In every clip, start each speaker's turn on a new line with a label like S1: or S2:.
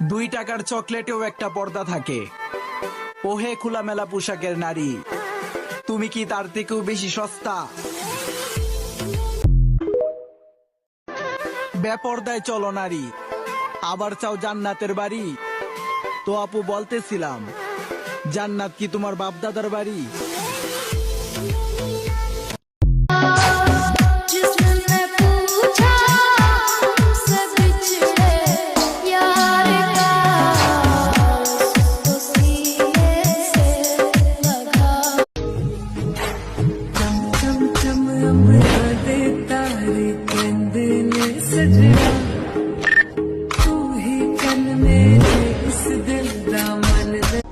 S1: 2 টাকার চকলেটেও একটা পর্দা থাকে। ওহে খোলামেলা পোশাকের নারী, তুমি কি তার থেকেও বেশি সস্তা? বেপর্দায় চলো নারী, আবার চাও জান্নাতের বাড়ি? তো আপু বলতেছিলাম, জান্নাত কি তোমার বাপদাদার বাড়ি?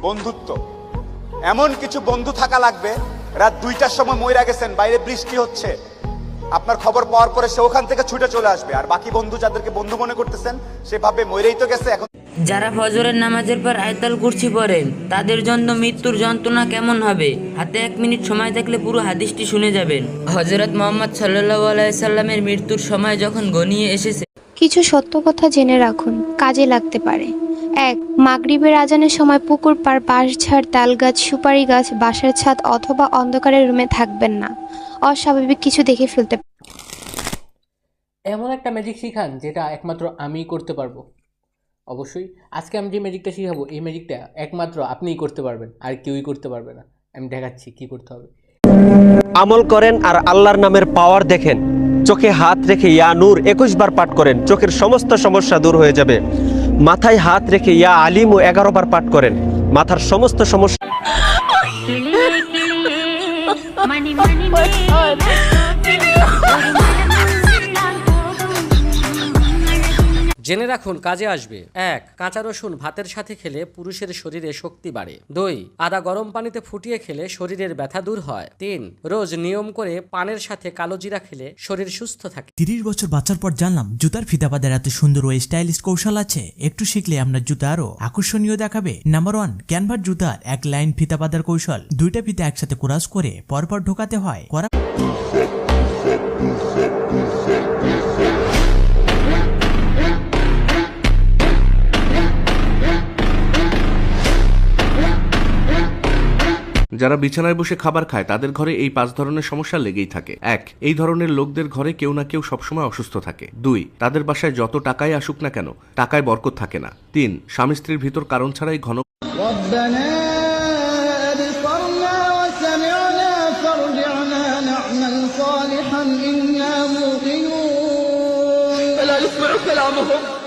S2: বন্ধুত্ব, এমন কিছু বন্ধু থাকা লাগবে রাত 2টার সময় মইরা গেছেন, বাইরে বৃষ্টি হচ্ছে, আপনার খবর পাওয়ার পরে সে ওখান থেকে ছুটে চলে আসবে, আর বাকি বন্ধু যাদেরকে বন্ধু মনে করতেছেন সে ভাবে মইরেই তো গেছে। এখন
S3: যারা ফজরের নামাজের পর আয়াতুল কুরসি পড়েন তাদের জন্য মৃত্যুর যন্ত্রণা কেমন হবে, হাতে 1 মিনিট সময় থাকলে পুরো হাদিসটি শুনে যাবেন। হযরত মুহাম্মদ সাল্লাল্লাহু আলাইহি সাল্লামের মৃত্যুর সময় যখন ঘনিয়ে এসেছে,
S4: কিছু সত্য কথা জেনে রাখুন, কাজে লাগতে পারে। 1. মাগরিবের আজানের সময় পুকুর পাড়, বাঁশঝাড়, তালগাছ, সুপারি গাছ, বাসার ছাদ অথবা অন্ধকারের রুমে থাকবেন না। অস্বাভাবিক কিছু দেখে ফেলতে পারে।
S5: এমন একটা ম্যাজিক শিখান যেটা একমাত্র আমিই করতে পারবো। অবশ্যই আজকে আমি যে ম্যাজিকটা শিখাবো, এই ম্যাজিকটা একমাত্র আপনিই করতে পারবেন, আর কেউই করতে পারবে না। আমি দেখাচ্ছি কি করতে হবে।
S6: আমল করেন আর আল্লাহর নামের পাওয়ার দেখেন। চোখে হাত রেখে ইয়া নূর 21 বার পাঠ করেন, চোখের সমস্ত সমস্যা দূর হয়ে যাবে। মাথায় হাত রেখে ইয়া আলিম 11 বার পাঠ করেন, মাথার সমস্ত সমস্যা।
S7: জেনে রাখুন, কাজে আসবে। 1. কাঁচা রসুন ভাতের সাথে খেলে পুরুষের শরীরে শক্তি বাড়ে। 2. আদা গরম পানিতে ফুটিয়ে খেলে শরীরের ব্যথা দূর হয়। 3. রোজ নিয়ম করে পানের সাথে কালো জিরা খেলে শরীর সুস্থ থাকে।
S8: 30 বছর বাঁচার পর জানলাম জুতার ফিতাপাদের এত সুন্দর ও স্টাইলিশ কৌশল আছে। একটু শিখলে আপনার জুতা আরো আকর্ষণীয় দেখাবে। নাম্বার 1, ক্যানভার জুতার 1 লাইন ফিতাপাদার কৌশল। 2টা ফিতা একসাথে কোরাস করে পরপর ঢোকাতে হয়।
S9: যারা বিছানায় বসে খাবার খায় তাদের ঘরে এই 5 ধরনের সমস্যা লেগেই থাকে। 1. এই ধরনের লোকদের ঘরে কেউ না কেউ সবসময় অসুস্থ থাকে। 2. তাদের বাসায় যত টাকাই আসুক না কেন টাকায় বরকত থাকে না। 3. স্বামী স্ত্রীর ভিতর কারণ ছাড়াই ঘন
S10: فلا يسمع كلامهم